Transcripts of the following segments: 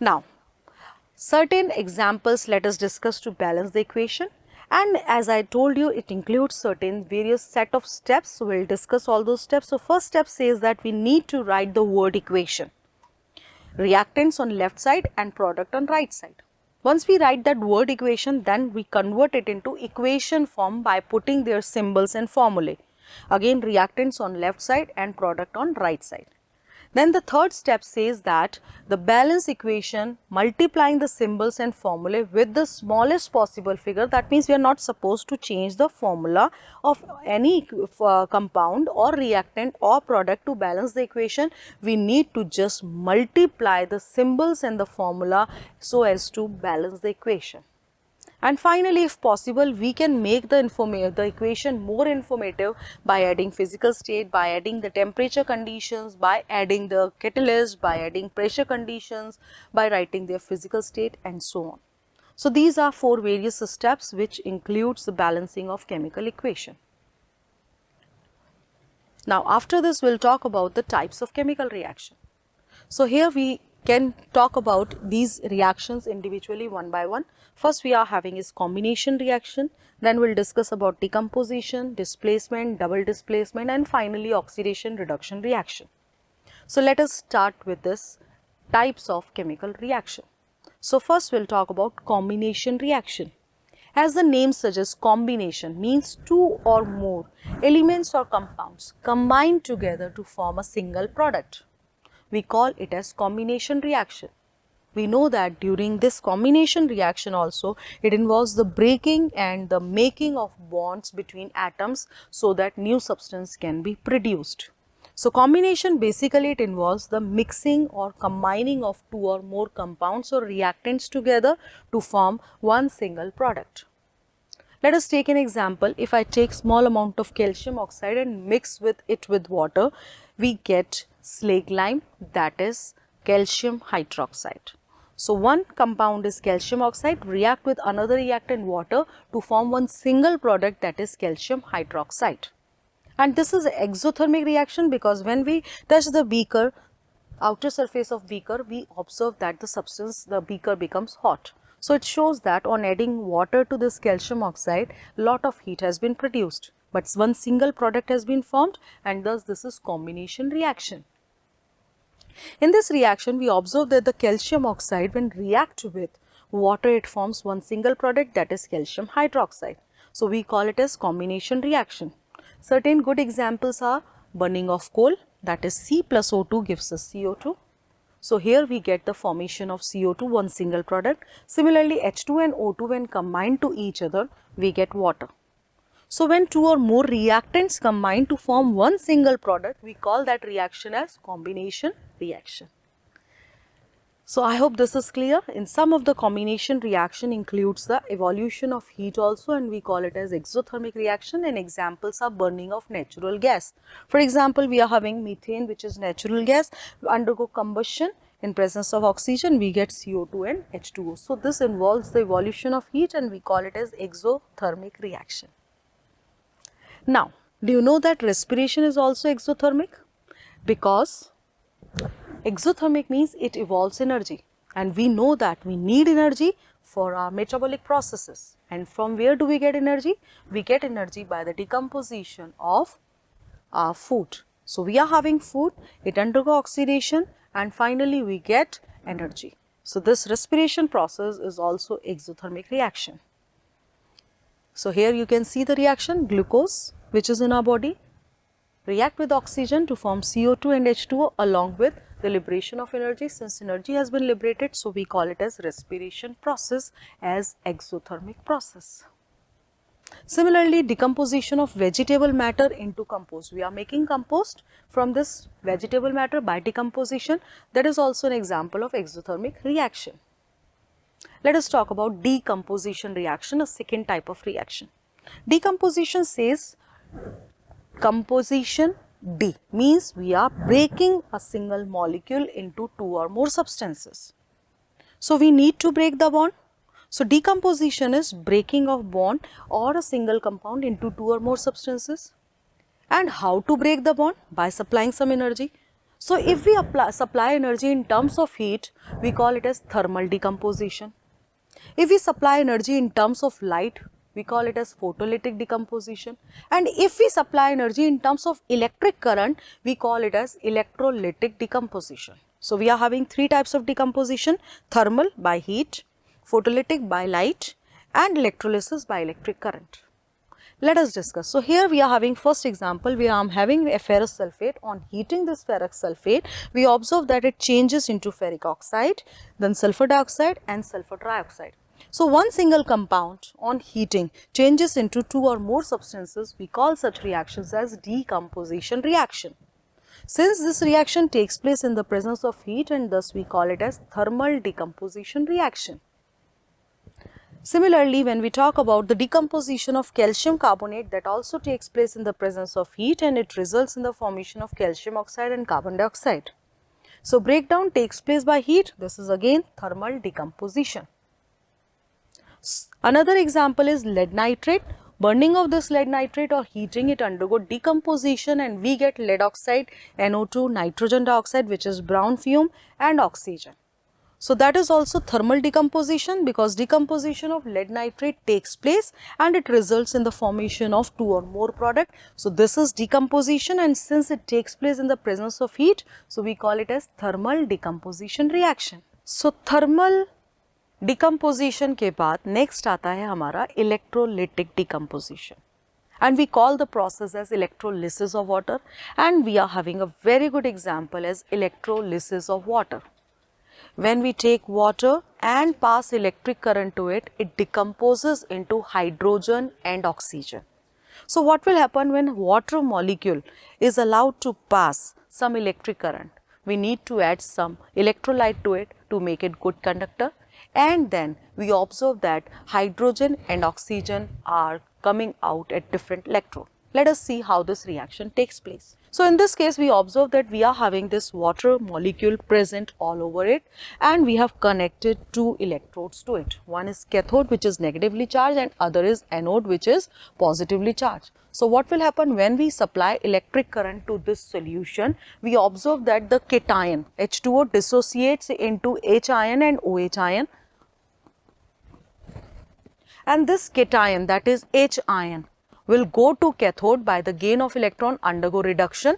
Now, certain examples let us discuss to balance the equation, and as I told you, it includes certain various set of steps. So, we will discuss all those steps. So, first step says that we need to write the word equation, reactants on left side and product on right side. Once we write that word equation, then we convert it into equation form by putting their symbols and formulae. Again, reactants on left side and product on right side. Then the third step says that the balance equation multiplying the symbols and formulae with the smallest possible figure. That means we are not supposed to change the formula of any compound or reactant or product to balance the equation. We need to just multiply the symbols and the formula so as to balance the equation. And finally, if possible, we can make the equation more informative by adding physical state, by adding the temperature conditions, by adding the catalyst, by adding pressure conditions, by writing their physical state and so on. So, these are 4 various steps which includes the balancing of chemical equation. Now, after this we will talk about the types of chemical reaction. So, here we can talk about these reactions individually one by one. First we are having is combination reaction, then we will discuss about decomposition, displacement, double displacement, and finally oxidation reduction reaction. So, let us start with this types of chemical reaction. So, first we will talk about combination reaction. As the name suggests, combination means 2 or more elements or compounds combined together to form a single product. We call it as combination reaction. We know that during this combination reaction also, it involves the breaking and the making of bonds between atoms so that new substance can be produced. So, combination basically it involves the mixing or combining of 2 or more compounds or reactants together to form one single product. Let us take an example. If I take small amount of calcium oxide and mix with it with water, we get slag lime, that is calcium hydroxide. So, one compound is calcium oxide react with another reactant water to form one single product, that is calcium hydroxide. And this is exothermic reaction because when we touch the beaker, outer surface of beaker, we observe that the substance, the beaker becomes hot. So, it shows that on adding water to this calcium oxide, lot of heat has been produced, but one single product has been formed, and thus this is combination reaction. In this reaction, we observe that the calcium oxide when react with water, it forms one single product, that is calcium hydroxide. So, we call it as combination reaction. Certain good examples are burning of coal, that is C plus O2 gives us CO2. So, here we get the formation of CO2, one single product. Similarly, H2 and O2 when combined to each other, we get water. So, when 2 or more reactants combine to form one single product, we call that reaction as combination reaction. So, I hope this is clear. In some of the combination reaction includes the evolution of heat also, and we call it as exothermic reaction, and examples are burning of natural gas. For example, we are having methane, which is natural gas, undergo combustion. In presence of oxygen, we get CO2 and H2O. So, this involves the evolution of heat and we call it as exothermic reaction. Now, do you know that respiration is also exothermic? Because exothermic means it evolves energy, and we know that we need energy for our metabolic processes. And from where do we get energy? We get energy by the decomposition of our food. So, we are having food, it undergo oxidation and finally we get energy. So, this respiration process is also exothermic reaction. So, here you can see the reaction, glucose which is in our body react with oxygen to form CO2 and H2O along with the liberation of energy. Since energy has been liberated, so we call it as respiration process as exothermic process. Similarly, decomposition of vegetable matter into compost. We are making compost from this vegetable matter by decomposition. That is also an example of exothermic reaction. Let us talk about decomposition reaction, a second type of reaction. Decomposition says composition D means we are breaking a single molecule into 2 or more substances. So, we need to break the bond. So, decomposition is breaking of bond or a single compound into 2 or more substances. And how to break the bond? By supplying some energy. So if we supply energy in terms of heat, we call it as thermal decomposition. If we supply energy in terms of light, we call it as photolytic decomposition. And if we supply energy in terms of electric current, we call it as electrolytic decomposition. So we are having three types of decomposition: thermal by heat, photolytic by light, and electrolysis by electric current. Let us discuss. So here we are having first example where I am having a ferrous sulfate. On heating this ferrous sulfate, we observe that it changes into ferric oxide, then sulfur dioxide and sulfur trioxide. So one single compound on heating changes into two or more substances. We call such reactions as decomposition reaction. Since this reaction takes place in the presence of heat, and thus we call it as thermal decomposition reaction. Similarly, when we talk about the decomposition of calcium carbonate, that also takes place in the presence of heat and it results in the formation of calcium oxide and carbon dioxide. So breakdown takes place by heat. This is again thermal decomposition. Another example is lead nitrate. Burning of this lead nitrate or heating it undergo decomposition and we get lead oxide, NO2, nitrogen dioxide, which is brown fume, and oxygen. So that is also thermal decomposition, because decomposition of lead nitrate takes place and it results in the formation of two or more product. So this is decomposition, and since it takes place in the presence of heat, so we call it as thermal decomposition reaction. So thermal decomposition के बाद next आता है हमारा electrolytic decomposition, and we call the process as electrolysis of water, and we are having a very good example as electrolysis of water. When we take water and pass electric current to it, it decomposes into hydrogen and oxygen. So what will happen when water molecule is allowed to pass some electric current? We need to add some electrolyte to it to make it good conductor, and then we observe that hydrogen and oxygen are coming out at different electrode. Let us see how this reaction takes place. So in this case, we observe that we are having this water molecule present all over it, and we have connected two electrodes to it. One is cathode, which is negatively charged, and other is anode, which is positively charged. So what will happen when we supply electric current to this solution? We observe that the cation H2O dissociates into H ion and OH ion, and this cation, that is H ion, will go to cathode by the gain of electron, undergo reduction,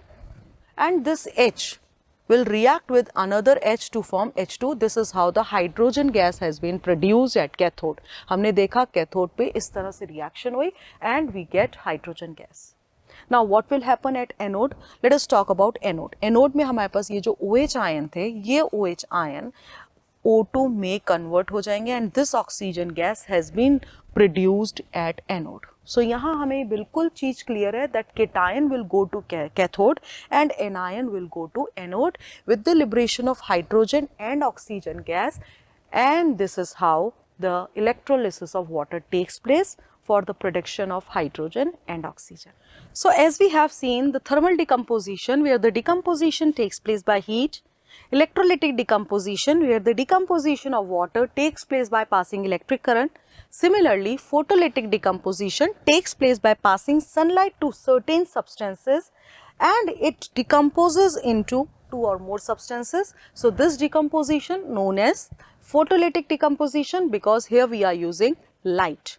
and this H will react with another H to form H2. This is how the hydrogen gas has been produced at cathode. हमने देखा cathode पे इस तरह से reaction हुई and we get hydrogen gas. Now what will happen at anode? Let us talk about anode. Anode में हमारे पास ये जो OH ion थे, ये OH ion O2 में convert हो जाएंगे and this oxygen gas has been produced at anode. So यहाँ हमें बिल्कुल चीज क्लियर है that cation will go to cathode and anion will go to anode with the liberation of hydrogen and oxygen gas, and this is how the electrolysis of water takes place for the production of hydrogen and oxygen. So as we have seen, the thermal decomposition, where the decomposition takes place by heat, electrolytic decomposition, where the decomposition of water takes place by passing electric current. Similarly, photolytic decomposition takes place by passing sunlight to certain substances and it decomposes into two or more substances. So this decomposition known as photolytic decomposition, because here we are using light.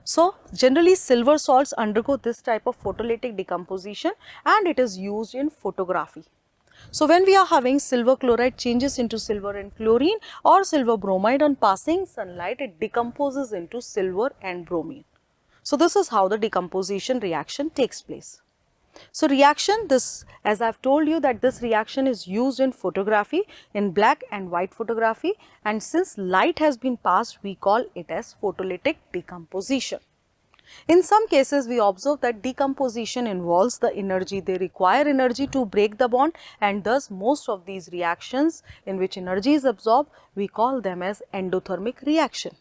So generally silver salts undergo this type of photolytic decomposition and it is used in photography. So when we are having silver chloride changes into silver and chlorine, or silver bromide, on passing sunlight it decomposes into silver and bromine. So this is how the decomposition reaction takes place. So reaction, this, as I have told you, that this reaction is used in photography, in black and white photography, and since light has been passed, we call it as photolytic decomposition. In some cases, we observe that decomposition involves the energy. They require energy to break the bond, and thus most of these reactions in which energy is absorbed, we call them as endothermic reaction.